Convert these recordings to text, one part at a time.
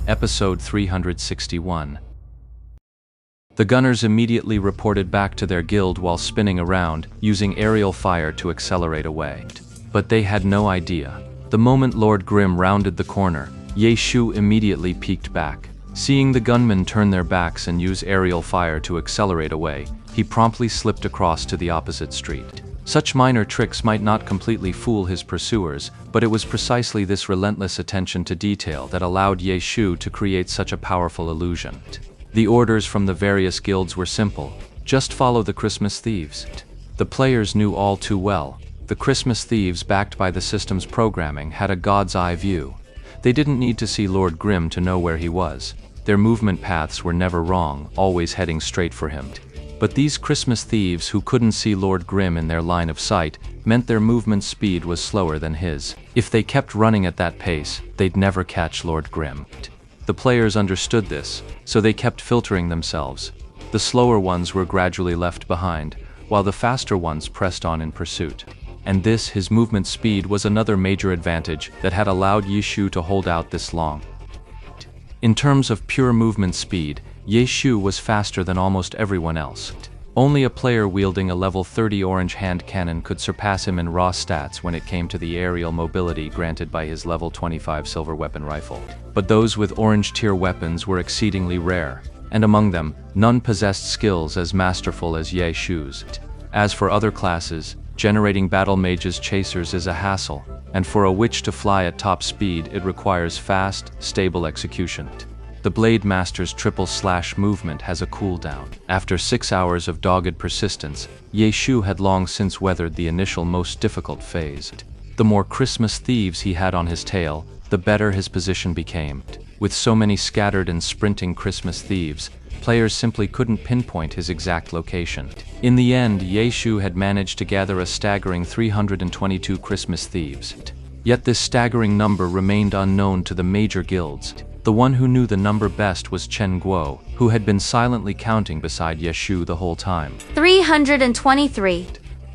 Episode 361. The gunners immediately reported back to their guild while spinning around, using aerial fire to accelerate away. But they had no idea. The moment Lord Grimm rounded the corner, Ye Shu immediately peeked back. Seeing the gunmen turn their backs and use aerial fire to accelerate away, he promptly slipped across to the opposite street. Such minor tricks might not completely fool his pursuers, but it was precisely this relentless attention to detail that allowed Ye Shu to create such a powerful illusion. The orders from the various guilds were simple: just follow the Christmas thieves. The players knew all too well. The Christmas thieves, backed by the system's programming, had a god's eye view. They didn't need to see Lord Grimm to know where he was. Their movement paths were never wrong, always heading straight for him. But these Christmas thieves who couldn't see Lord Grimm in their line of sight meant their movement speed was slower than his. If they kept running at that pace, they'd never catch Lord Grimm. The players understood this, so they kept filtering themselves. The slower ones were gradually left behind, while the faster ones pressed on in pursuit. And this, his movement speed, was another major advantage that had allowed Ye Shu to hold out this long. In terms of pure movement speed, Ye Shu was faster than almost everyone else. Only a player wielding a level 30 orange hand cannon could surpass him in raw stats when it came to the aerial mobility granted by his level 25 silver weapon rifle. But those with orange tier weapons were exceedingly rare, and among them, none possessed skills as masterful as Ye Shu's. As for other classes, generating battle mages chasers is a hassle, and for a witch to fly at top speed it requires fast, stable execution. The Blade Master's triple-slash movement has a cooldown. After 6 hours of dogged persistence, Ye Shu had long since weathered the initial most difficult phase. The more Christmas thieves he had on his tail, the better his position became. With so many scattered and sprinting Christmas thieves, players simply couldn't pinpoint his exact location. In the end, Ye Shu had managed to gather a staggering 322 Christmas thieves. Yet this staggering number remained unknown to the major guilds. The one who knew the number best was Chen Guo, who had been silently counting beside Ye Shu the whole time. 323.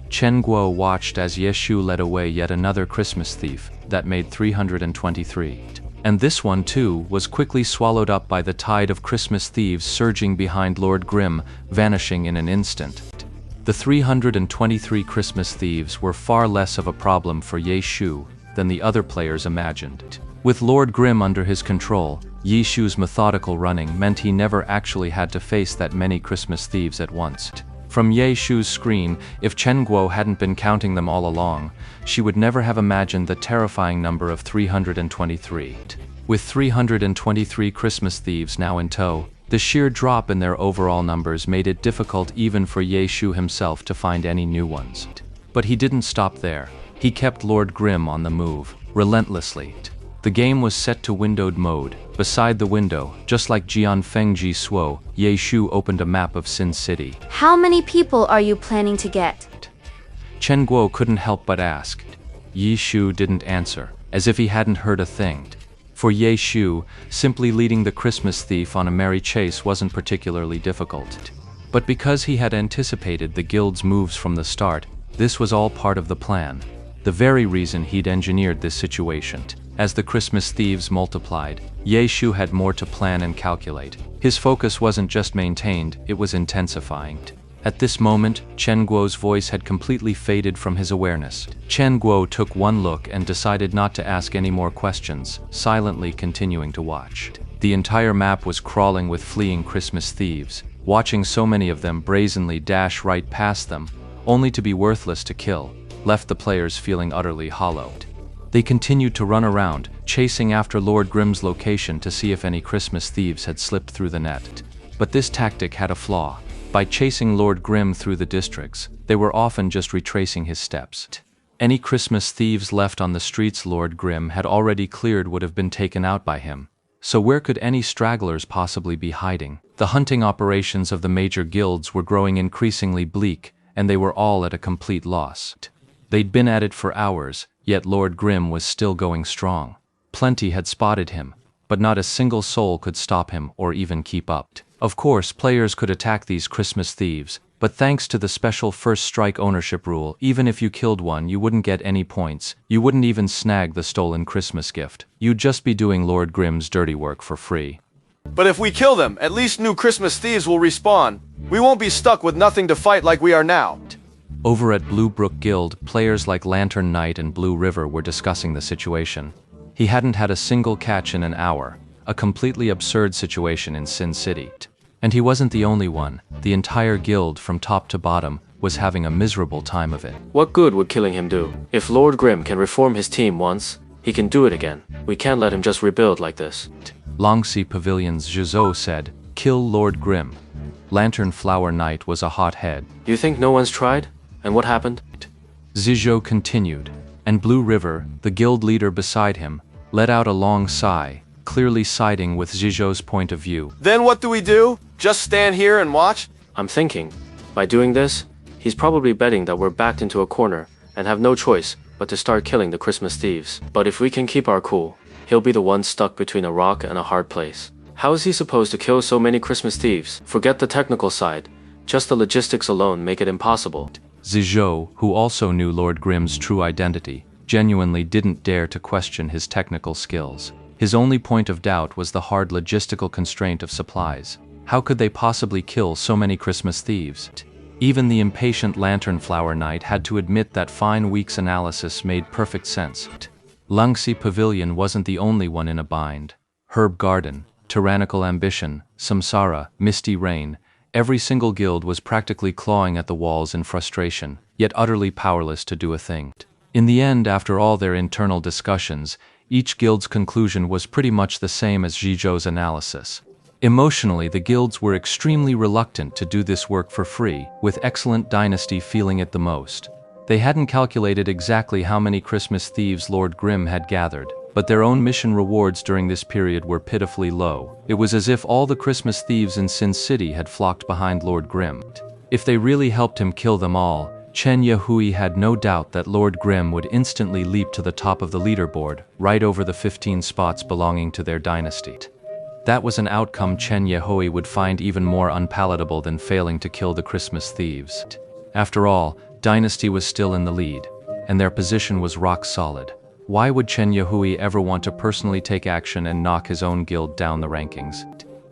Chen Guo watched as Ye Shu led away yet another Christmas thief, that made 323. And this one, too, was quickly swallowed up by the tide of Christmas thieves surging behind Lord Grimm, vanishing in an instant. The 323 Christmas thieves were far less of a problem for Ye Shu than the other players imagined. With Lord Grimm under his control, Ye Shu's methodical running meant he never actually had to face that many Christmas thieves at once. From Ye Shu's screen, if Chen Guo hadn't been counting them all along, she would never have imagined the terrifying number of 323. With 323 Christmas thieves now in tow, the sheer drop in their overall numbers made it difficult even for Ye Shu himself to find any new ones. But he didn't stop there. He kept Lord Grimm on the move, relentlessly. The game was set to windowed mode. Beside the window, just like Jian Fengji Suo, Ye Shu opened a map of Sin City. How many people are you planning to get? Chen Guo couldn't help but ask. Ye Shu didn't answer, as if he hadn't heard a thing. For Ye Shu, simply leading the Christmas thief on a merry chase wasn't particularly difficult. But because he had anticipated the guild's moves from the start, this was all part of the plan. The very reason he'd engineered this situation. As the Christmas thieves multiplied, Ye Shu had more to plan and calculate. His focus wasn't just maintained, it was intensifying. At this moment, Chen Guo's voice had completely faded from his awareness. Chen Guo took one look and decided not to ask any more questions, silently continuing to watch. The entire map was crawling with fleeing Christmas thieves. Watching so many of them brazenly dash right past them, only to be worthless to kill, left the players feeling utterly hollow. They continued to run around, chasing after Lord Grimm's location to see if any Christmas thieves had slipped through the net. But this tactic had a flaw. By chasing Lord Grimm through the districts, they were often just retracing his steps. Any Christmas thieves left on the streets Lord Grimm had already cleared would have been taken out by him. So where could any stragglers possibly be hiding? The hunting operations of the major guilds were growing increasingly bleak, and they were all at a complete loss. They'd been at it for hours, yet Lord Grimm was still going strong. Plenty had spotted him, but not a single soul could stop him or even keep up. Of course, players could attack these Christmas thieves, But thanks to the special first strike ownership rule, even if you killed one, you wouldn't get any points. You wouldn't even snag the stolen Christmas gift. You'd just be doing Lord Grimm's dirty work for free. But if we kill them, at least new Christmas thieves will respawn. We won't be stuck with nothing to fight like we are now. Over at Blue Brook Guild, players like Lantern Knight and Blue River were discussing the situation. He hadn't had a single catch in an hour, a completely absurd situation in Sin City. And he wasn't the only one. The entire guild, from top to bottom, was having a miserable time of it. What good would killing him do? If Lord Grimm can reform his team once, he can do it again. We can't let him just rebuild like this. Longxi Pavilion's Zhizhou said, "Kill Lord Grimm." Lantern Flower Knight was a hot head. You think no one's tried? And what happened? Zhizhou continued, and Blue River, the guild leader beside him, let out a long sigh, clearly siding with Zhizhou's point of view. Then what do we do? Just stand here and watch? I'm thinking, by doing this, he's probably betting that we're backed into a corner and have no choice but to start killing the Christmas thieves. But if we can keep our cool, he'll be the one stuck between a rock and a hard place. How is he supposed to kill so many Christmas thieves? Forget the technical side, just the logistics alone make it impossible. Zhizhou, who also knew Lord Grimm's true identity, genuinely didn't dare to question his technical skills. His only point of doubt was the hard logistical constraint of supplies. How could they possibly kill so many Christmas thieves? Even the impatient Lantern Flower Knight had to admit that Fine Week's analysis made perfect sense. Longxi Pavilion wasn't the only one in a bind. Herb Garden, Tyrannical Ambition, Samsara, Misty Rain, every single guild was practically clawing at the walls in frustration, yet utterly powerless to do a thing. In the end, after all their internal discussions, each guild's conclusion was pretty much the same as Zhizhou's analysis. Emotionally, the guilds were extremely reluctant to do this work for free, with Excellent Dynasty feeling it the most. They hadn't calculated exactly how many Christmas thieves Lord Grimm had gathered, but their own mission rewards during this period were pitifully low. It was as if all the Christmas thieves in Sin City had flocked behind Lord Grimm. If they really helped him kill them all, Chen Yahui had no doubt that Lord Grimm would instantly leap to the top of the leaderboard, right over the 15 spots belonging to their dynasty. That was an outcome Chen Yahui would find even more unpalatable than failing to kill the Christmas thieves. After all, Dynasty was still in the lead, and their position was rock solid. Why would Chen Yahui ever want to personally take action and knock his own guild down the rankings?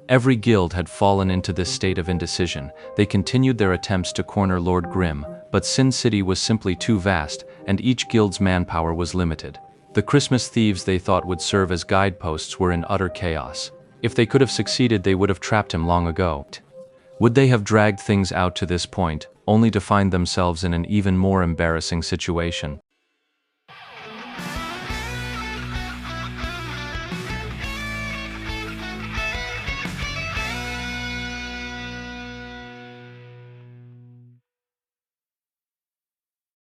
Every guild had fallen into this state of indecision. They continued their attempts to corner Lord Grimm, but Sin City was simply too vast, and each guild's manpower was limited. The Christmas thieves they thought would serve as guideposts were in utter chaos. If they could have succeeded, they would have trapped him long ago. Would they have dragged things out to this point, only to find themselves in an even more embarrassing situation?